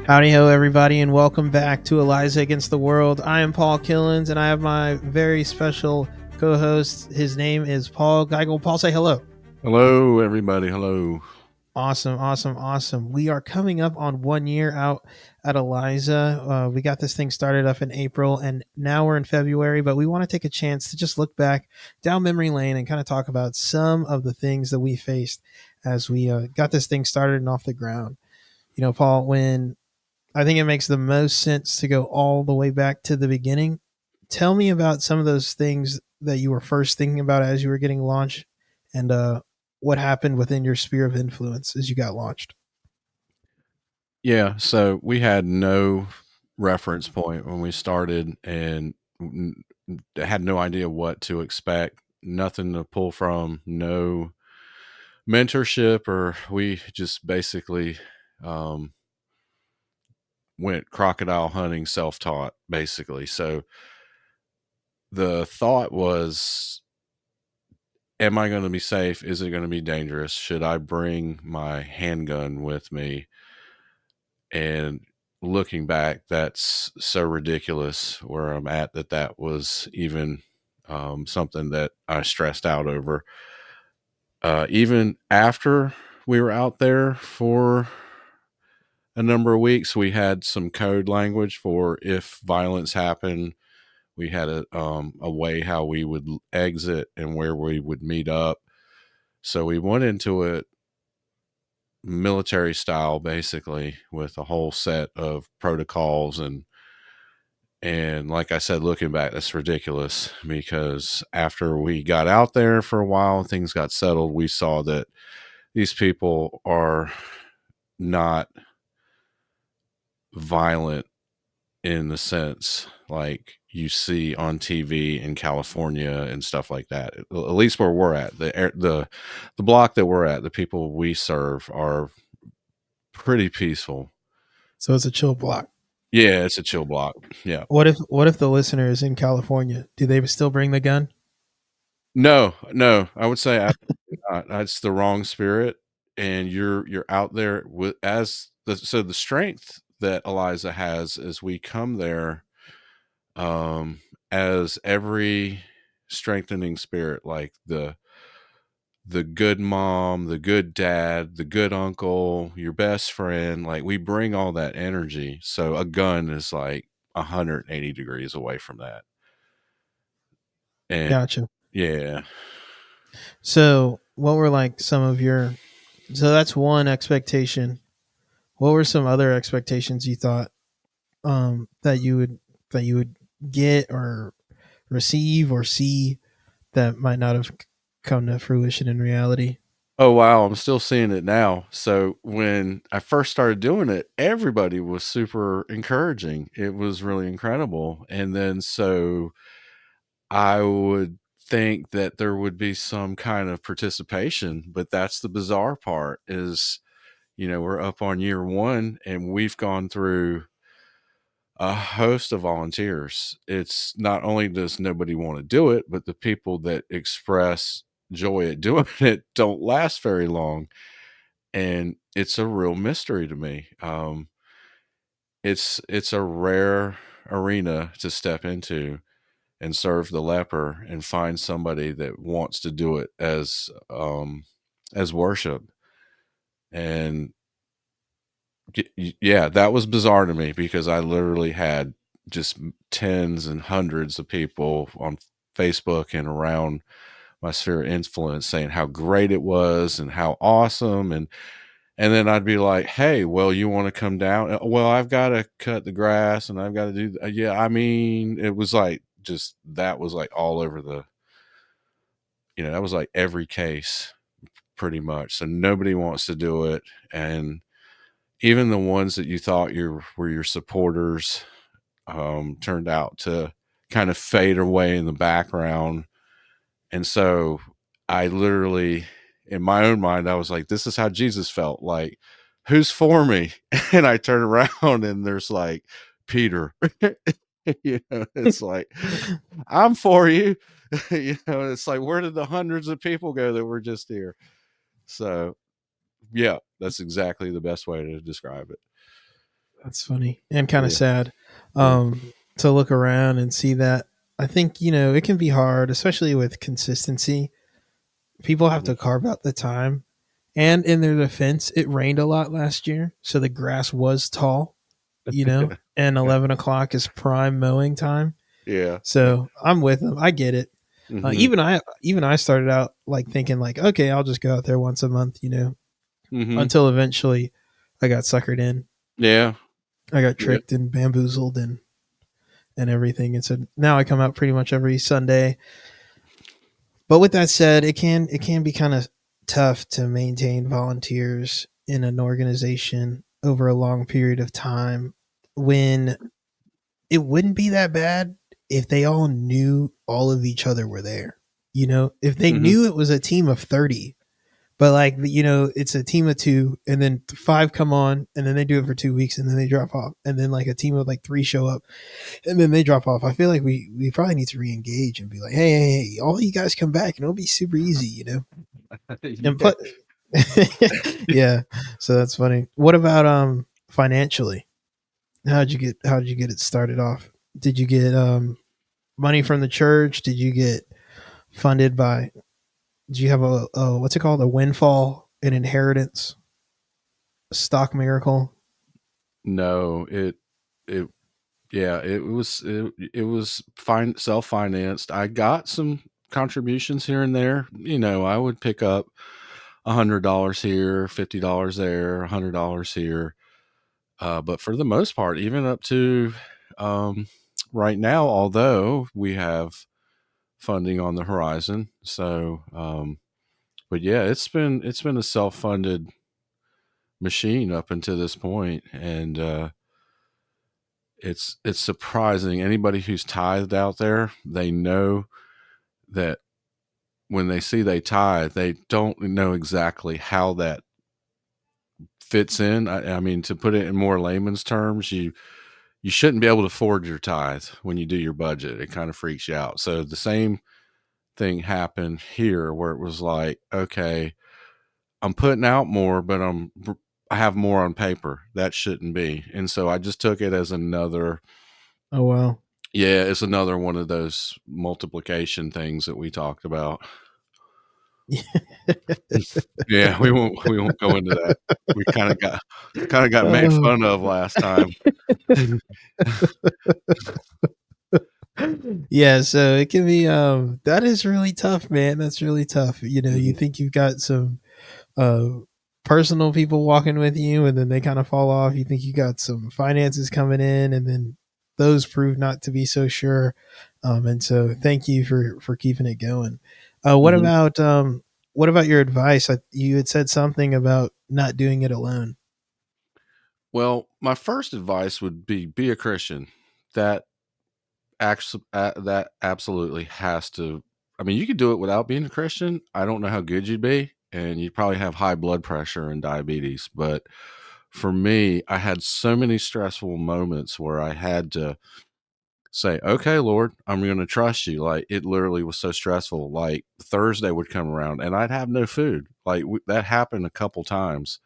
Howdy ho, everybody, and welcome back to Eliza Against the World. I am Paul Killins, and I have my very special co-host. His name is Paul Geigel. Paul, say hello. Hello, everybody. Hello. Awesome, awesome, awesome. We are coming up on 1 year out at Eliza. We got this thing started up in April, and now we're in February, but we want to take a chance to just look back down memory lane and kind of talk about some of the things that we faced as we got this thing started and off the ground. You know, Paul, when I think it makes the most sense to go all the way back to the beginning. Tell me about some of those things that you were first thinking about as you were getting launched, and what happened within your sphere of influence as you got launched. Yeah, so we had no reference point when we started and had no idea what to expect, nothing to pull from, no mentorship, or we just basically um, went crocodile hunting self taught, basically. So the thought was, am I going to be safe? Is it going to be dangerous? Should I bring my handgun with me? And looking back, that's so ridiculous where I'm at that was even something that I stressed out over. Even after we were out there for a number of weeks, we had some code language for if violence happened. We had a way how we would exit and where we would meet up. So we went into it military style, basically, with a whole set of protocols and like I said, looking back, that's ridiculous because after we got out there for a while and things got settled, we saw that these people are not violent in the sense like you see on TV in California and stuff like that. At least where we're at, the block that we're at, the people we serve are pretty peaceful. So it's a chill block. Yeah, it's a chill block. Yeah. What if the listener is in California? Do they still bring the gun? No, no, I would say absolutely not. That's the wrong spirit, and you're out there with as the strength that Eliza has is we come there um as every strengthening spirit, like the good mom, the good dad, the good uncle, your best friend, like we bring all that energy. So a gun is like 180 degrees away from that. And Gotcha. yeah. So what were like some of your? So that's one expectation. What were some other expectations you thought that you would get or receive or see that might not have come to fruition in reality? Oh wow, I'm still seeing it now. So when I first started doing it, everybody was super encouraging. It was really incredible. And then so I would think that there would be some kind of participation, but that's the bizarre part is, we're up on year 1 and we've gone through a host of volunteers. It's not only does nobody want to do it, but the people that express joy at doing it don't last very long, and it's a real mystery to me. It's a rare arena to step into and serve the leper and find somebody that wants to do it as worship. And yeah, that was bizarre to me because I literally had just tens and hundreds of people on Facebook and around my sphere of influence saying how great it was and how awesome. And then I'd be like, "Hey, well, you want to come down? Well, I've got to cut the grass and I've got to do." Yeah, I mean, it was like just that was like all over that was like every case pretty much. So nobody wants to do it, and even the ones that you thought were your supporters turned out to kind of fade away in the background. And so I literally, in my own mind, I was like, this is how Jesus felt. Like, who's for me? And I turn around and there's like Peter. It's like, I'm for you. It's like, where did the hundreds of people go that were just here? So, yeah, that's exactly the best way to describe it. That's funny and kind of Yeah, sad, yeah, to look around and see that. I think, it can be hard, especially with consistency. People have mhm. to carve out the time. And in their defense, it rained a lot last year, so the grass was tall, and 11 o'clock is prime mowing time. Yeah. So I'm with them. I get it. Mhm, Even I started out like thinking like, okay, I'll just go out there once a month, mhm. until eventually I got suckered in. Yeah, I got yeah. tricked and bamboozled and everything. And so now I come out pretty much every Sunday. But with that said, it can be kind of tough to maintain volunteers in an organization over a long period of time when it wouldn't be that bad if they all knew all of each other were there. If they Mhm. knew it was a team of 30, but like, it's a team of two and then five come on and then they do it for 2 weeks and then they drop off. And then like a team of like three show up and then they drop off. I feel like we probably need to re-engage and be like, hey, all you guys come back and it'll be super easy. And Yeah. put, yeah. So that's funny. What about financially? How'd you get it started off? Did you get money from the church? Did you get funded by? Did you have a what's it called, a windfall, an inheritance, a stock miracle? No, it yeah, it was fine self-financed. I got some contributions here and there. I would pick up $100 here, $50 there, $100 here. But for the most part, even up to um, right now, although we have funding on the horizon, but yeah, it's been a self-funded machine up until this point, and it's surprising. Anybody who's tithed out there, they know that when they see they tithe, they don't know exactly how that fits in. I mean, to put it in more layman's terms, you shouldn't be able to afford your tithe when you do your budget. It kind of freaks you out. So the same thing happened here, where it was like, okay, I'm putting out more, but I have more on paper. That shouldn't be. And so I just took it as another, Oh wow. yeah, it's another one of those multiplication things that we talked about. Yeah, we won't go into that. We kind of got made Oh. fun of last time. Yeah, so it can be that is really tough, man. That's really tough. You Mhm, think you've got some uh personal people walking with you and then they kind of fall off. You think you got some finances coming in and then those prove not to be so sure. And so thank you for keeping it going. Uh what mhm. about um what about your advice? You had said something about not doing it alone. Well, my first advice would be a Christian. That that absolutely has to. I mean, you could do it without being a Christian. I don't know how good you'd be, and you'd probably have high blood pressure and diabetes. But for me, I had so many stressful moments where I had to say, "Okay, Lord, I'm going to trust you." Like it literally was so stressful. Like Thursday would come around, and I'd have no food. Like that happened a couple times.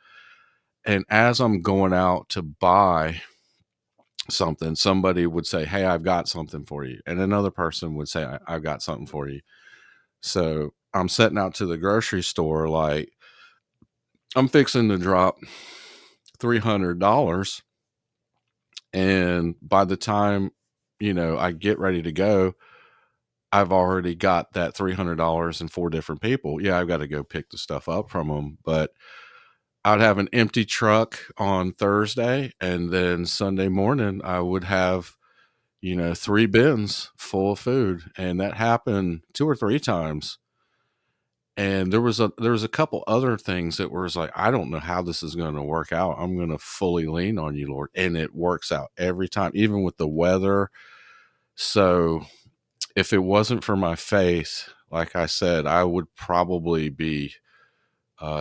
And as I'm going out to buy something, somebody would say, "Hey, I've got something for you," and another person would say, "I've got something for you." So I'm setting out to the grocery store, like I'm fixing to drop $300, and by the time I get ready to go, I've already got that $300 and four different people. Yeah, I've got to go pick the stuff up from them, but I'd have an empty truck on Thursday, and then Sunday morning I would have three bins full of food, and that happened two or three times. And there was a couple other things that was like, I don't know how this is going to work out. I'm going to fully lean on you, Lord, and it works out every time, even with the weather. So if it wasn't for my faith, like I said, I would probably be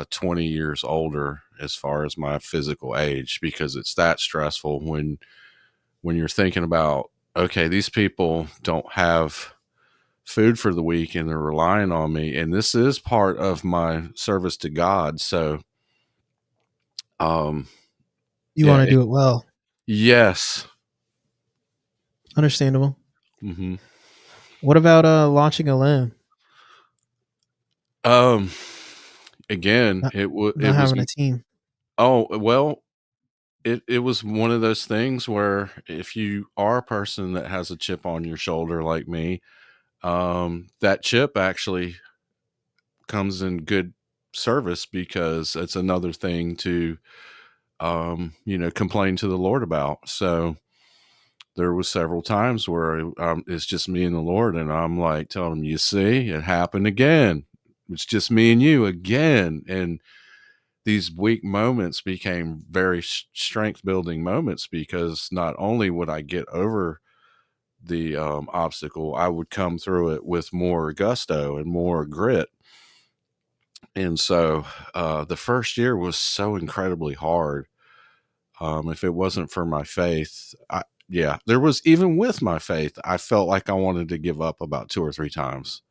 20 years older as far as my physical age, because it's that stressful when you're thinking about, okay, these people don't have food for the week and they're relying on me, and this is part of my service to God. So um You yeah, want to do it well. Yes. Understandable. Hmm. What about launching alone? Um, again, Not it not was having a team. oh well, it was one of those things where if you are a person that has a chip on your shoulder like me, that chip actually comes in good service because it's another thing to complain to the Lord about. So there was several times where it's just me and the Lord, and I'm like telling him, "You see, it happened again. It's just me and you again." And these weak moments became very strength building moments because not only would I get over the obstacle, I would come through it with more gusto and more grit. And so the first year was so incredibly hard. If it wasn't for my faith, yeah, there was even with my faith, I felt like I wanted to give up about two or three times.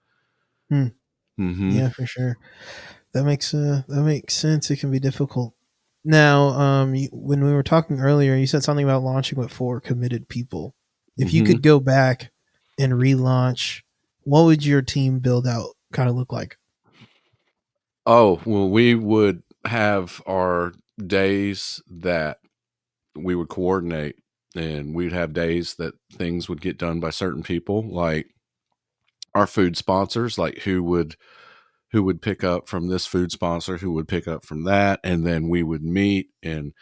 Hmm. Hmm. Yeah, for sure. That makes sense. It can be difficult. Now, when we were talking earlier, you said something about launching with four committed people. If you Hmm. could go back and relaunch, what would your team build out kind of look like? Oh, well, we would have our days that we would coordinate, and we'd have days that things would get done by certain people, like our food sponsors, like who would pick up from this food sponsor, who would pick up from that, and then we would meet and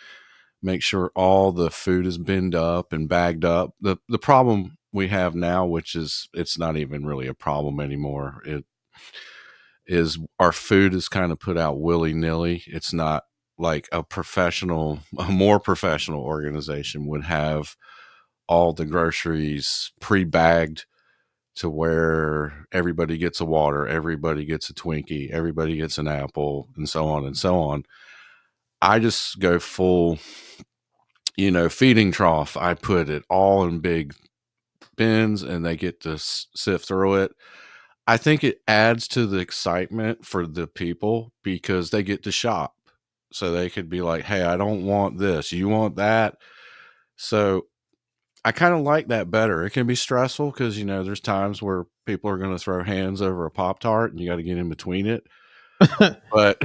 make sure all the food is binned up and bagged up. The problem we have now, which is it's not even really a problem anymore, it is our food is kind of put out willy-nilly. It's not like a more professional organization would have all the groceries pre-bagged to where everybody gets a water, everybody gets a Twinkie, everybody gets an apple, and so on and so on. I just go full, feeding trough. I put it all in big bins and they get to sift through it. I think it adds to the excitement for the people because they get to shop. So they could be like, hey, I don't want this. You want that? So I kind of like that better. It can be stressful because, there's times where people are going to throw hands over a Pop Tart and you got to get in between it. But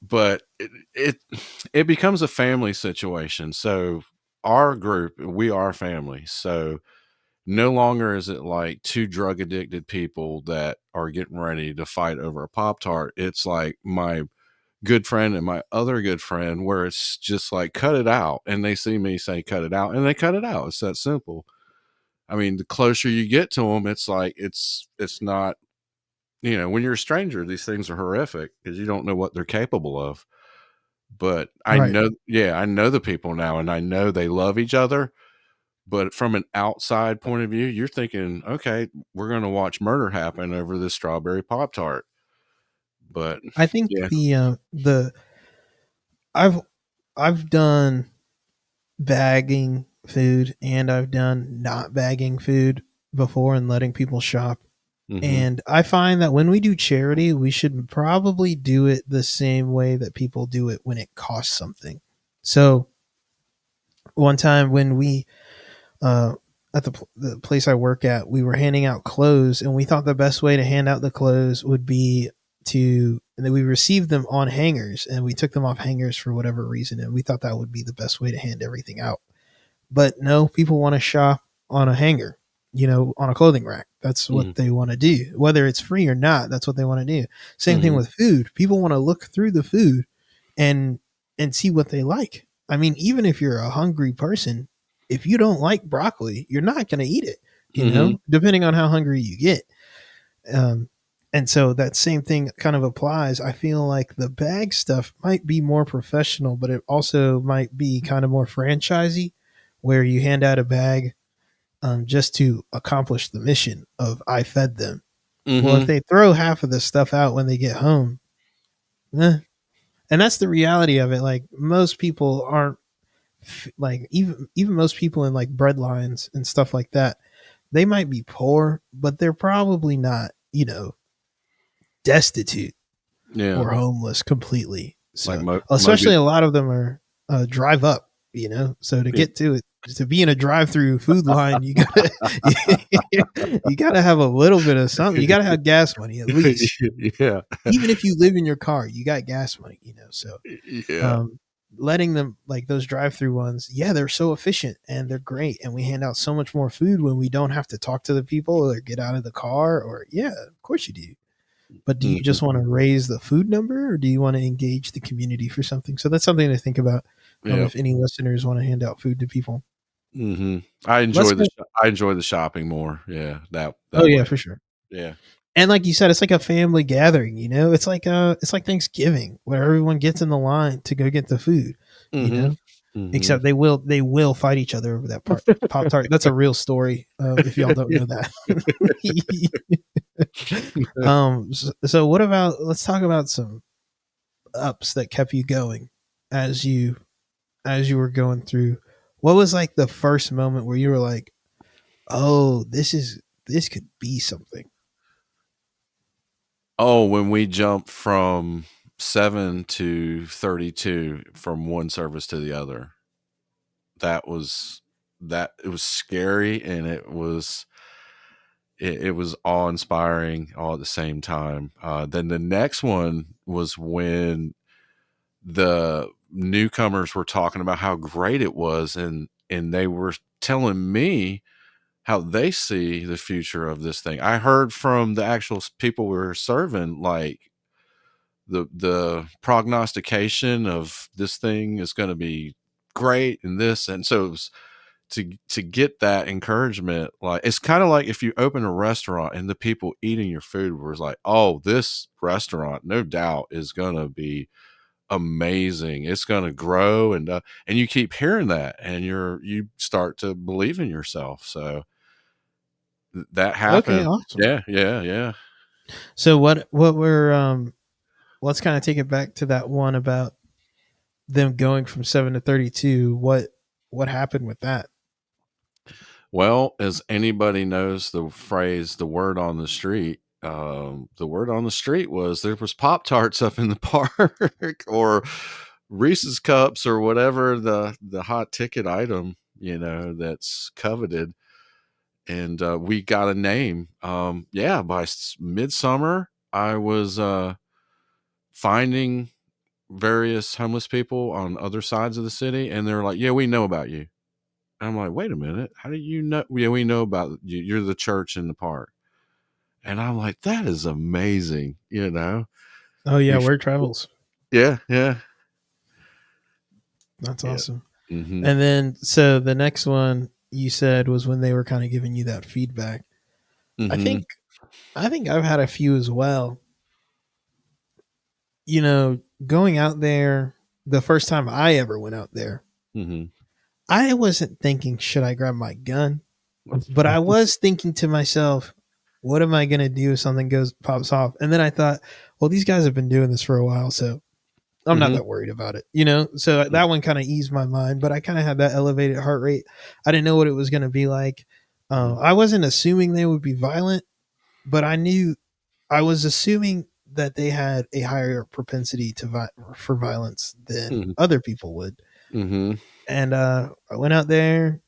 but it becomes a family situation. So our group, we are family. So no longer is it like two drug addicted people that are getting ready to fight over a Pop Tart. It's like my good friend and my other good friend, where it's just like cut it out. And they see me say cut it out and they cut it out. It's that simple. I mean, the closer you get to them, it's like it's not, when you're a stranger, these things are horrific because you don't know what they're capable of. But I Right. know, yeah, I know the people now, and I know they love each other. But from an outside point of view, you're thinking, okay, we're going to watch murder happen over this strawberry Pop Tart. But I think yeah. the I've I've done bagging food and I've done not bagging food before and letting people shop. Hmm. And I find that when we do charity, we should probably do it the same way that people do it when it costs something. So one time when we uh, at the place I work at, we were handing out clothes, and we thought the best way to hand out the clothes would be and then we received them on hangers, and we took them off hangers for whatever reason, and we thought that would be the best way to hand everything out. But no, people want to shop on a hanger, on a clothing rack. That's what Hmm. they want to do. Whether it's free or not, that's what they want to do. Same thing Hmm. with food. People want to look through the food and see what they like. I mean, even if you're a hungry person, if you don't like broccoli, you're not going to eat it, Hmm. depending on how hungry you get. Um, and so that same thing kind of applies. I feel like the bag stuff might be more professional, but it also might be kind of more franchisey, where you hand out a bag just to accomplish the mission of I fed them. Well, if Hmm. they throw half of the stuff out when they get home, eh. And that's the reality of it. Like most people aren't like even most people in like bread lines and stuff like that. They might be poor, but they're probably not, destitute Yeah. or homeless completely. Like So, Moby. especially a lot of them are drive up. So to Yeah. get to it, to be in a drive-through food line, you gotta you gotta have a little bit of something. You gotta have gas money at least. Yeah. Even if you live in your car, you got gas money. So Yeah. um, letting them, like those drive-through ones, yeah, they're so efficient and they're great, and we hand out so much more food when we don't have to talk to the people or get out of the car. Or yeah, of course you do. But do you Mhm. just want to raise the food number, or do you want to engage the community for something? So that's something to think about. Yeah. If any listeners want to hand out food to people, Mhm. let's go. I enjoy the shopping more. Yeah, Oh that yeah, way. for sure. Yeah. And like you said, it's like a family gathering. It's like Thanksgiving where everyone gets in the line to go get the food. You Mhm. know, Mhm. except they will fight each other over that part Pop Tart. That's a real story. If y'all don't know that. So what about, let's talk about some ups that kept you going as you were going through. What was like the first moment where you were like, oh, this could be something? Oh, when we jumped from 7 to 32 from one service to the other, that was it was scary, and it was awe-inspiring all at the same time. Then the next one was when the newcomers were talking about how great it was, and they were telling me how they see the future of this thing. I heard from the actual people we were serving, like the prognostication of this thing is going to be great, and this, and so it was to get that encouragement. Like, it's kind of like if you open a restaurant and the people eating your food was like, oh, this restaurant no doubt is going to be amazing, it's going to grow, and you keep hearing that, and you start to believe in yourself. So that Okay, happened. awesome. Yeah, yeah, yeah. So what were let's kind of take it back to that one about them going from 7 to 32. What happened with that? Well, as anybody knows the phrase, the word on the street, the word on the street was there was Pop Tarts up in the park, or Reese's cups, or whatever the hot ticket item, that's coveted. And we got a name. Yeah, by midsummer, I was finding various homeless people on other sides of the city, and they're like, "Yeah, we know about you." I'm like, "Wait a minute, how do you know?" "Yeah, we know about you. You're the church in the park." And I'm like, "That is amazing." Oh yeah, You, word travels. yeah, yeah, That's yeah. awesome. Mm-hmm. And then so the next one you said was when they were kind of giving you that feedback. I Mm-hmm. think I think I've had a few as well. Going out there, the first time I ever went out there, Mm-hmm. I wasn't thinking, should I grab my gun? But I was thinking to myself, what am I going to do if something pops off? And then I thought, well, these guys have been doing this for a while, so I'm not Mm-hmm. that worried about it. So that one kind of eased my mind, but I kind of had that elevated heart rate. I didn't know what it was going to be like. I wasn't assuming they would be violent, but I was assuming that they had a higher propensity for violence than Mm-hmm. other people would. Mm-hmm. And I went out there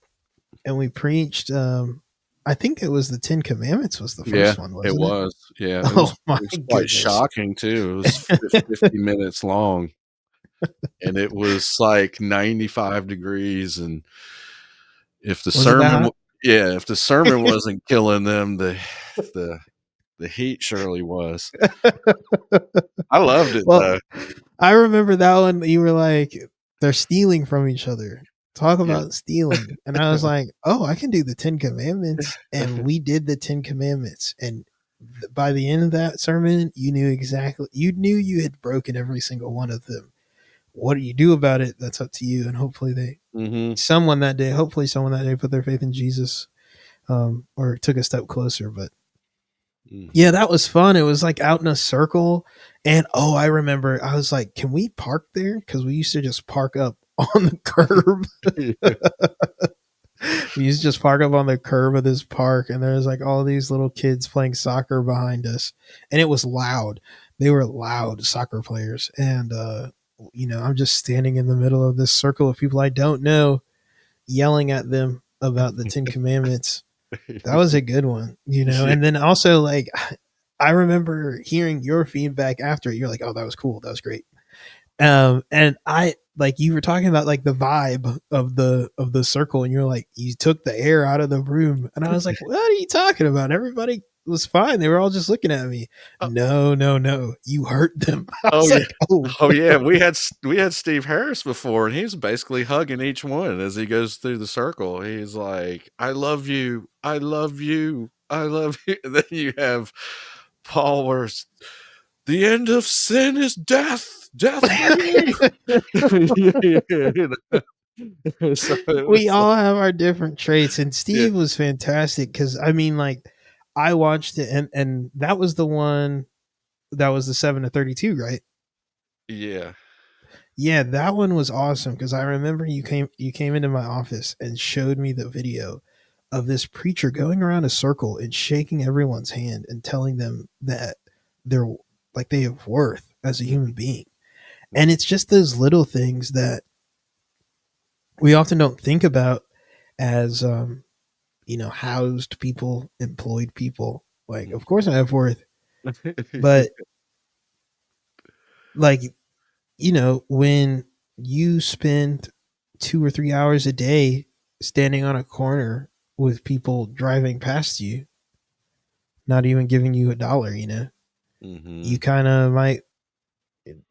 and we preached. I think it was the Ten Commandments was the Yeah, first one, it wasn't it? was. Yeah, Oh my it was quite goodness! shocking too. It was 50 minutes long, and it was like 95 degrees, and if the Was it that sermon hot? yeah, if the sermon wasn't killing them, the the heat surely was. I loved it Well, though. I remember that one. You were like, they're stealing from each other. Talk Yeah. about stealing. And I was like, oh, I can do the 10 Commandments. And we did the 10 Commandments. And by the end of that sermon, you knew you had broken every single one of them. What do you do about it? That's up to you. And Mhm. hopefully someone that day put their faith in Jesus, or took a step closer. But yeah, Mhm. that was fun. It was like out in a circle. And oh, I remember I was like, can we park there? Because we used to just park up on the curb. We used to just park up on the curb of this park, and there was like all these little kids playing soccer behind us. And it was loud. They were loud soccer players. And I'm just standing in the middle of this circle of people I don't know, yelling at them about the Ten Commandments. That was a good one. Yeah. And then also, like, I remember hearing your feedback after it. You're like, "Oh, that was cool. That was great." And I like you were talking about like the vibe of the circle, and you're like, you took the air out of the room, and I was like, what are you talking about? Everybody was fine. They were all just looking at me. Uh, No, no, no. You hurt them. I oh was yeah. like, oh, Oh yeah. We had Steve Harris before, and he's basically hugging each one as he goes through the circle. He's like, "I love you. I love you. I love you." And then you have Paul, where the end of sin is death. Death for you. So it we was like, all have our different traits, and yeah, Steve was fantastic because I mean, like, I watched it, and that was the one that was the 7 to 32, right? yeah. Yeah, that one was awesome because I remember you came into my office and showed me the video of this preacher going around a circle and shaking everyone's hand and telling them that they're like they have worth as a human being. And it's just those little things that we often don't think about as housed people, employed people. Like, of course I have worth, but like when you spend 2 or 3 hours a day standing on a corner with people driving past you, not even giving you a dollar, you Mhm. kind of might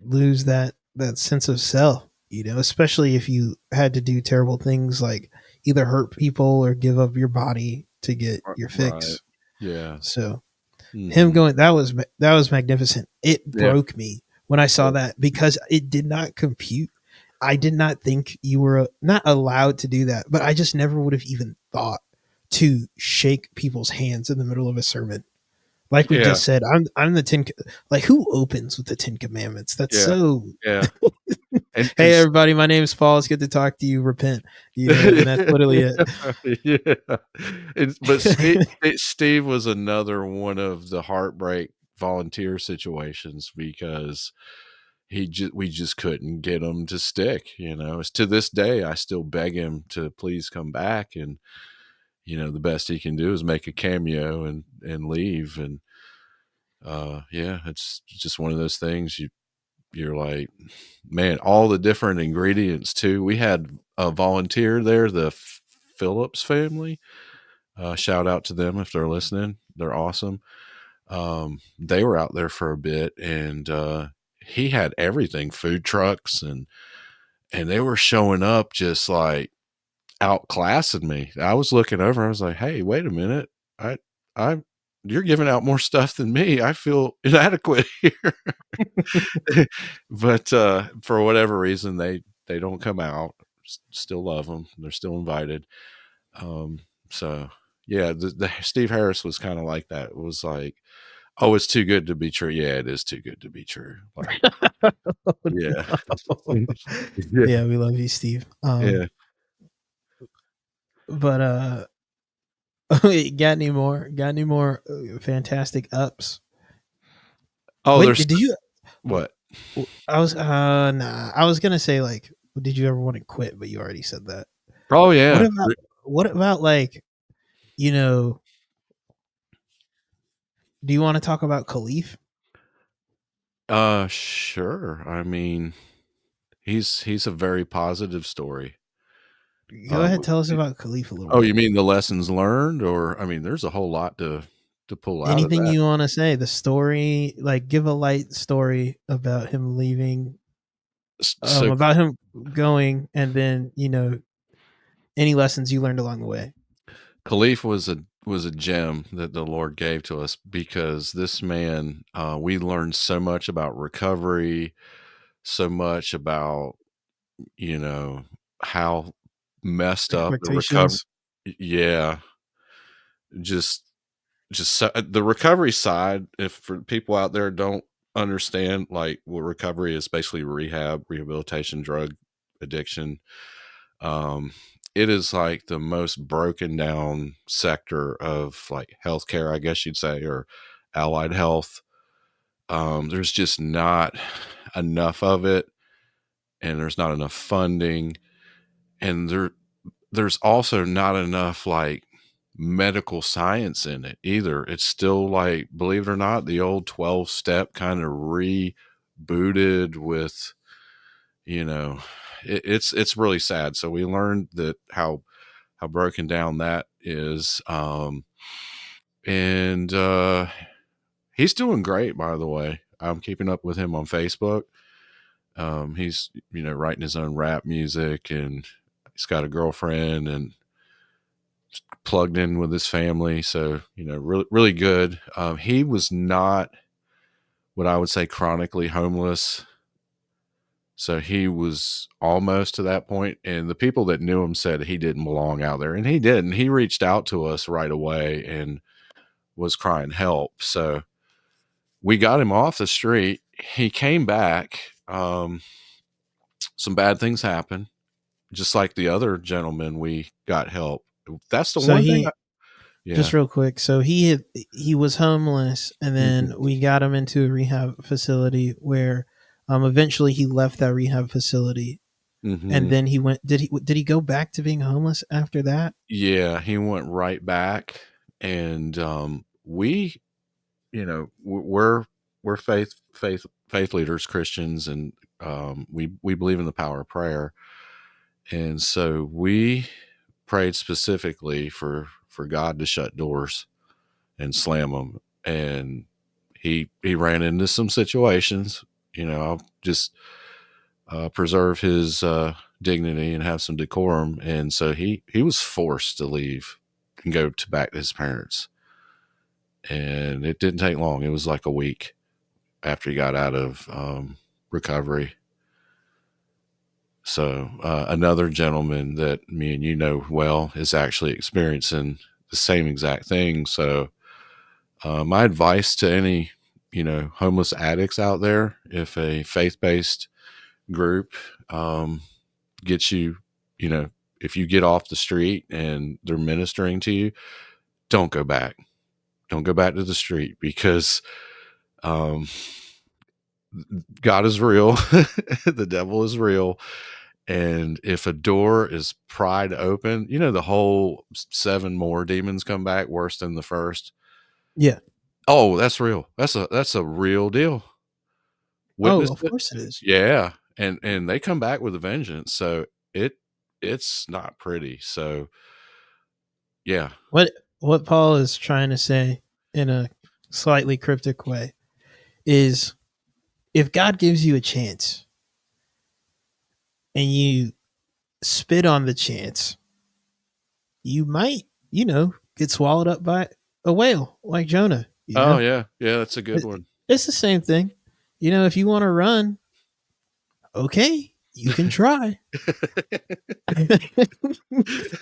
lose that sense of self, especially if you had to do terrible things like either hurt people or give up your body to get your Right. fix. Yeah. So him Mhm. going that was magnificent. It Yeah. broke me when I saw Yeah. that because it did not compute. I did not think you were not allowed to do that, but I just never would have even thought to shake people's hands in the middle of a sermon. Like we Yeah. just said, I'm the like who opens with the 10 Commandments? That's Yeah. so. Yeah. And Hey everybody, my name is Paul. It's good to talk to you. Repent, and that's literally it. yeah. But Steve was another one of the heartbreak volunteer situations because we just couldn't get him to stick, you know? It's to this day, I still beg him to please come back, and, the best he can do is make a cameo and leave, and, yeah, it's just one of those things you're like, man, all the different ingredients too. We had a volunteer there, the Phillips family. Shout out to them if they're listening. They're awesome. They were out there for a bit, and he had everything, food trucks, and they were showing up just like outclassing me. I was looking over, I was like, hey, wait a minute. I I you're giving out more stuff than me. I feel inadequate here. But, for whatever reason, they don't come out. Still love them. 'Em. They're still invited. Um, so, yeah, the Steve Harris was kinda like that. It was like, "Oh, it's too good to be true." Yeah, it is too good to be true. Like, Oh, yeah. no. Yeah, Yeah, we love you, Steve. yeah. But got any more fantastic ups? Oh, When there's did you? what? I was nah. I was gonna say like, did you ever want to quit? But you already said that. Oh, What yeah. about what about like you know? Do you want to talk about Khalif? Sure. I mean, he's a very positive story. Go Um, ahead, tell us about Khalif a little oh, you bit. mean the lessons learned? Or, I mean, there's a whole lot to pull out of Anything that. you want to say? The story, like, give a light story about him leaving, So about him going, and then any lessons you learned along the way. Khalif was a gem that the Lord gave to us because this man, we learned so much about recovery, so much about, you know, how messed up the recovery. Expectations. Yeah, just so, the recovery side. If for people out there don't understand, like what recovery is, basically rehab, rehabilitation, drug addiction. Um, it is like the most broken down sector of like healthcare, I guess you'd say, or allied health. There's just not enough of it. and there's not enough funding, and there's also not enough like medical science in it either. It's still like, believe it or not, the old 12 step kind of rebooted with, you know, it's really sad. So we learned that how broken down that is. And he's doing great, by the way. I'm keeping up with him on Facebook. He's, writing his own rap music, and he's got a girlfriend and plugged in with his family. So, really, really good. He was not what I would say chronically homeless. So he was almost to that point. And the people that knew him said he didn't belong out there. And he didn't. He reached out to us right away and was crying help. So we got him off the street. He came back. Some bad things happened, just like the other gentleman. We got help. That's the So one thing. he Yeah. just real quick. So he was homeless, and then Hmm. we got him into a rehab facility where, eventually he left that rehab facility, and Hmm. then he went. Did he go back to being homeless after that? Yeah. He went right back. And we, we're faith leaders, Christians, and we believe in the power of prayer. And so we prayed specifically for God to shut doors and slam them. And he ran into some situations. I'll just preserve his dignity and have some decorum. And so he was forced to leave and go to back to his parents. And it didn't take long. It was like a week after he got out of recovery. So another gentleman that me and you know well is actually experiencing the same exact thing. So my advice to any homeless addicts out there: if a faith-based group gets you, you know, if you get off the street and they're ministering to you, don't go back. Don't go back to the street, because um, God is real, the devil is real. And if a door is pried open, the whole seven more demons come back worse than the first. Yeah. Oh, that's real. That's a real deal. Oh, Witness of it. course it is. Yeah. And they come back with a vengeance. So it's not pretty. So yeah. What Paul is trying to say in a slightly cryptic way is, if God gives you a chance and you spit on the chance, you might, get swallowed up by a whale like Jonah, Oh yeah. Yeah, that's a good one. It's the same thing. If you want to run, okay, you can try.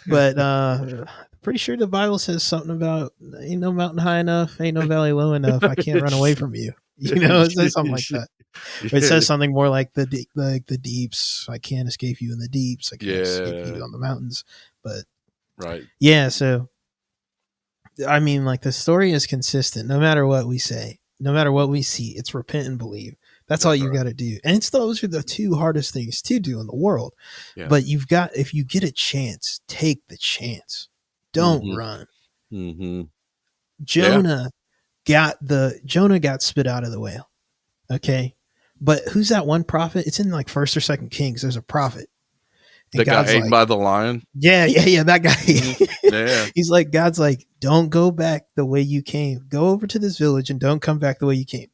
But pretty sure the Bible says something about ain't no mountain high enough, ain't no valley low enough. I can't run away from you. It says something like that. Or it says something more like the deeps. I can't escape you in the deeps. I can't escape you Yeah. on the mountains. But Right. yeah, so I mean, like, the story is consistent. No matter what we say, no matter what we see, it's repent and believe. That's all That's you right. got to do. And those are the two hardest things to do in the world. Yeah. But if you get a chance, take the chance. Don't Mm-hmm. run. Mm-hmm. Yeah. Jonah Jonah got spit out of the whale. Okay. But who's that one prophet? It's in like first or second Kings. There's a prophet. And That got God's eaten like, by the lion. yeah, that guy. Mhm. Yeah. God's like, don't go back the way you came. Go over to this village and don't come back the way you came.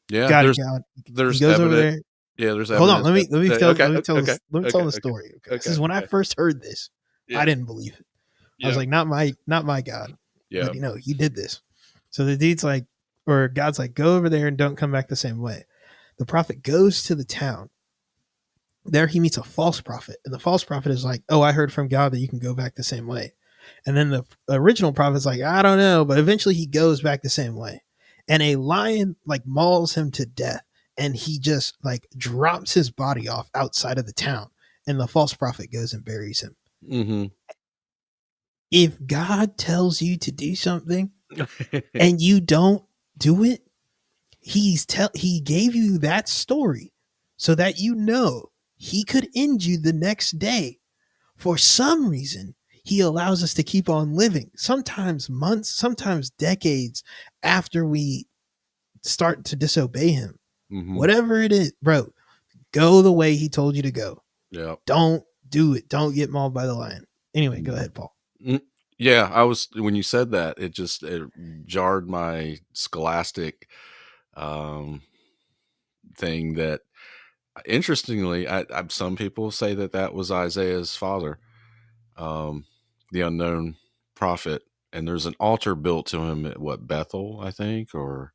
Yeah. God, he There's goes over evidence. there. Yeah, there's Hold on, evidence that okay, okay, let me tell okay, the okay, story. Okay, this okay, is when I okay. first heard this. I Yeah. didn't believe it. I was Yeah. like, not my God. Yeah. But he did this. So the dude's like, or God's like, go over there and don't come back the same way. The prophet goes to the town. There he meets a false prophet, and the false prophet is like, oh, I heard from God that you can go back the same way. And then the original prophet's like, I don't know, but eventually he goes back the same way. And a lion like mauls him to death, and he just like drops his body off outside of the town, and the false prophet goes and buries him. Mm-hmm. If God tells you to do something and you don't do it, he gave you that story so that he could end you the next day. For some reason, he allows us to keep on living, sometimes months, sometimes decades after we start to disobey him. Mm-hmm. Whatever it is, bro, go the way he told you to go. Yeah. Don't do it. Don't get mauled by the lion. Anyway, go ahead, Paul. Mm, yeah, I was when you said that, it jarred my scholastic um thing that interestingly, some people say that that was Isaiah's father, um, the unknown prophet, and there's an altar built to him at what Bethel, I think, or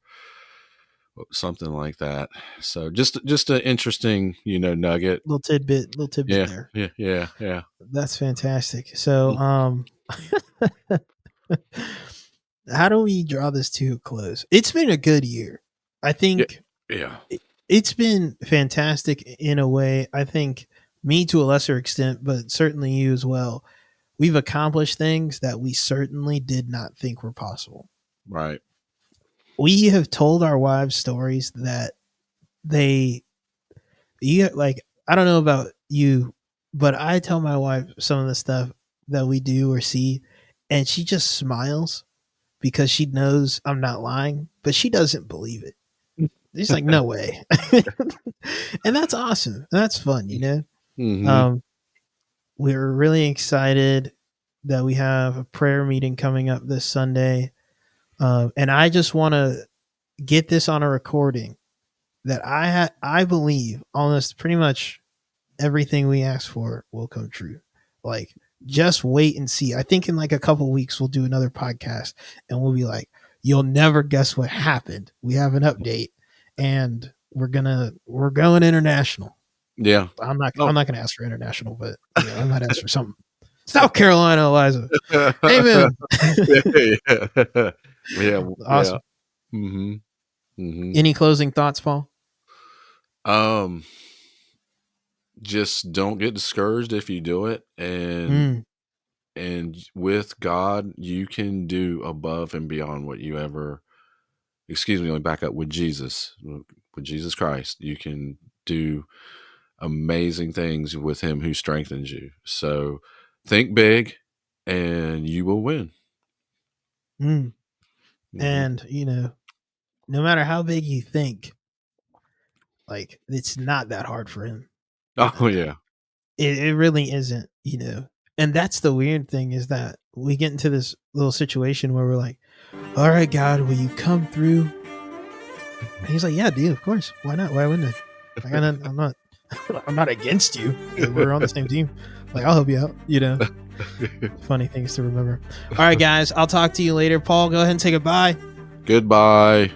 something like that. So just an interesting, nugget. Little tidbit Yeah, there. yeah, yeah, yeah, That's fantastic. So, mm, how do we draw this to a close? It's been a good year. I yeah, think yeah. it's been fantastic in a way. I think me to a lesser extent, but certainly you as well. We've accomplished things that we certainly did not think were possible. Right. We have told our wives stories that they, you like, I don't know about you, but I tell my wife some of the stuff that we do or see, and she just smiles because she knows I'm not lying, but she doesn't believe it. She's like, no way. And that's awesome. That's fun, you know? Mm-hmm. Um, we're really excited that we have a prayer meeting coming up this Sunday. And I just want to get this on a recording that I believe almost pretty much everything we ask for will come true. Like, just wait and see. I think in like a couple weeks we'll do another podcast and we'll be like, you'll never guess what happened. We have an update and we're going international. Yeah. I'm Oh. not gonna ask for international, but I might ask for something. South Carolina, Eliza. Amen. Yeah, yeah. Yeah, yeah. Awesome. Mhm, mhm. Any closing thoughts, Paul? Um, just don't get discouraged if you do it, Mm, and with God, you can do above and beyond what you ever excuse me, let me back up, with Jesus, with Jesus Christ, you can do amazing things with him who strengthens you. So, think big and you will win. mm. Mhm. And no matter how big you think, like it's not that hard for him. Oh, yeah. It really isn't. And that's the weird thing is that we get into this little situation where we're like, all right, God, will you come through? And he's like, yeah, dude, of course. Why not? Why wouldn't I? Like, I'm not, I'm not against you. Like, we're on the same team. Like, I'll help you out. Funny things to remember. All right, guys, I'll talk to you later. Paul, go ahead and say goodbye. Goodbye.